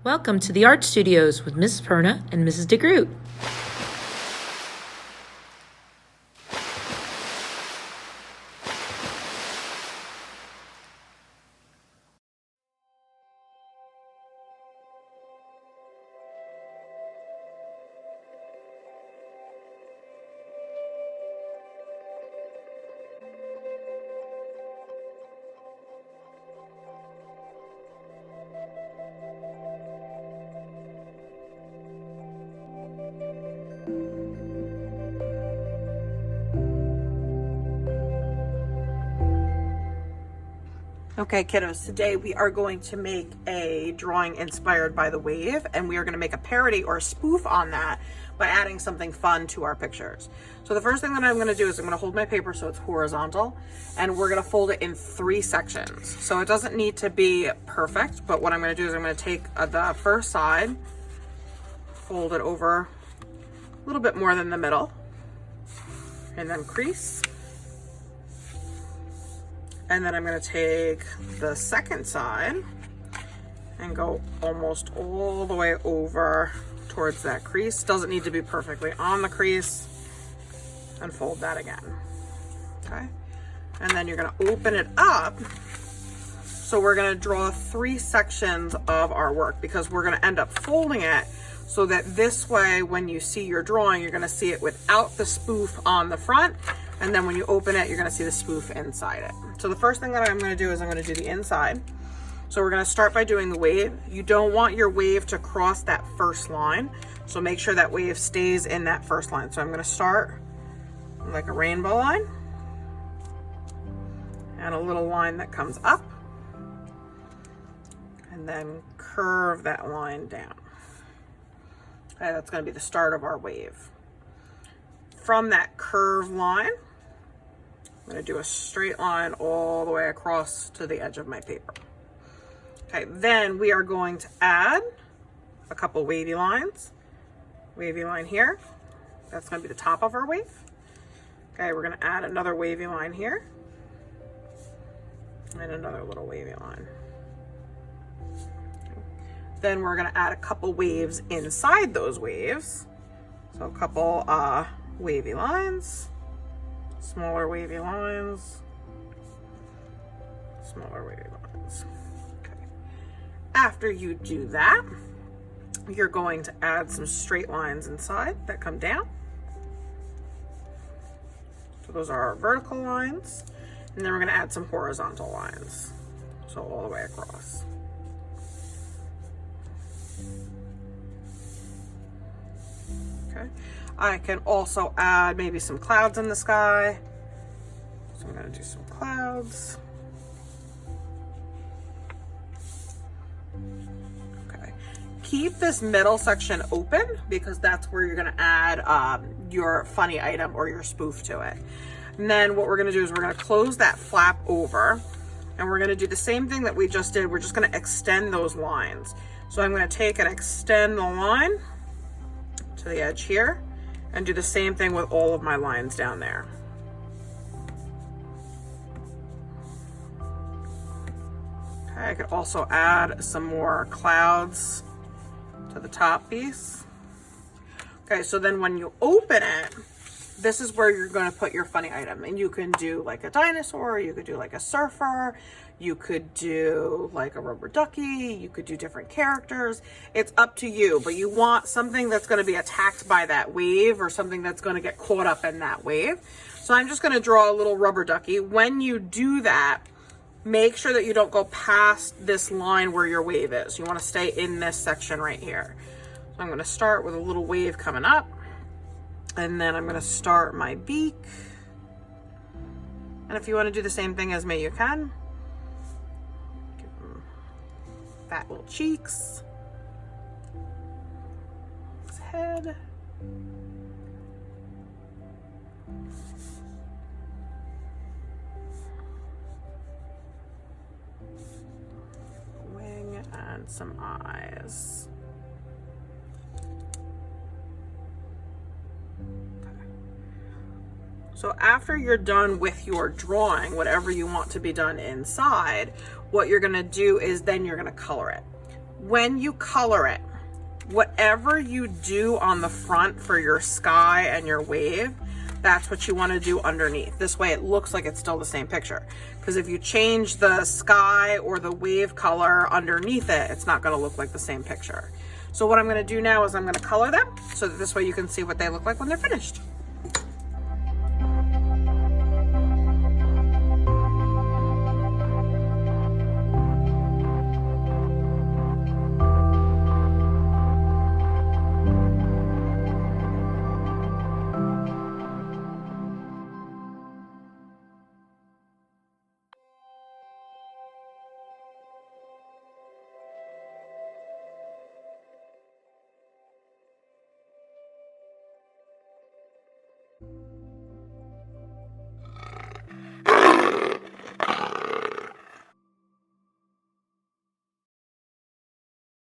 Welcome to the Art Studios with Mrs. Perna and Mrs. DeGroot. Okay, kiddos, today we are going to make a drawing inspired by the wave, and we are going to make a parody or a spoof on that by adding something fun to our pictures. So the first thing that I'm going to do is I'm going to hold my paper so it's horizontal, and we're going to fold it in 3 sections. So it doesn't need to be perfect, but what I'm going to do is I'm going to take the first side, fold it over a little bit more than the middle, and then crease. And then I'm going to take the second side and go almost all the way over towards that crease. Doesn't need to be perfectly on the crease. And fold that again. Okay. And then you're going to open it up. So we're going to draw 3 sections of our work because we're going to end up folding it so that this way when you see your drawing, you're going to see it without the spoof on the front. And then when you open it, you're going to see the spoof inside it. So the first thing that I'm going to do is I'm going to do the inside. So we're going to start by doing the wave. You don't want your wave to cross that first line. So make sure that wave stays in that first line. So I'm going to start like a rainbow line and a little line that comes up and then curve that line down. Okay, that's going to be the start of our wave. From that curved line, I'm going to do a straight line all the way across to the edge of my paper. Okay, then we are going to add a couple wavy lines. Wavy line here. That's going to be the top of our wave. Okay, we're going to add another wavy line here. And another little wavy line. Then we're going to add a couple waves inside those waves. So a couple wavy lines. Smaller wavy lines, smaller wavy lines. Okay. After you do that, you're going to add some straight lines inside that come down. So those are our vertical lines. And then we're going to add some horizontal lines. So all the way across. Okay. I can also add maybe some clouds in the sky. So I'm going to do some clouds. Okay. Keep this middle section open because that's where you're going to add your funny item or your spoof to it. And then what we're going to do is we're going to close that flap over and we're going to do the same thing that we just did. We're just going to extend those lines. So I'm going to take and extend the line to the edge here. And do the same thing with all of my lines down there. Okay, I could also add some more clouds to the top piece. Okay, so then when you open it, this is where you're going to put your funny item. And you can do like a dinosaur, you could do like a surfer, you could do like a rubber ducky, you could do different characters. It's up to you, but you want something that's going to be attacked by that wave or something that's going to get caught up in that wave. So I'm just going to draw a little rubber ducky. When you do that, make sure that you don't go past this line where your wave is. You want to stay in this section right here. So I'm going to start with a little wave coming up. And then I'm going to start my beak. And if you want to do the same thing as me, you can. Give them fat little cheeks. His head. Wing and some eyes. So after you're done with your drawing, whatever you want to be done inside, what you're gonna do is then you're gonna color it. when you color it, whatever you do on the front for your sky and your wave, that's what you want to do underneath. This way it looks like it's still the same picture. Because if you change the sky or the wave color underneath it, it's not going to look like the same picture. So what I'm going to do now is I'm going to color them so that this way you can see what they look like when they're finished.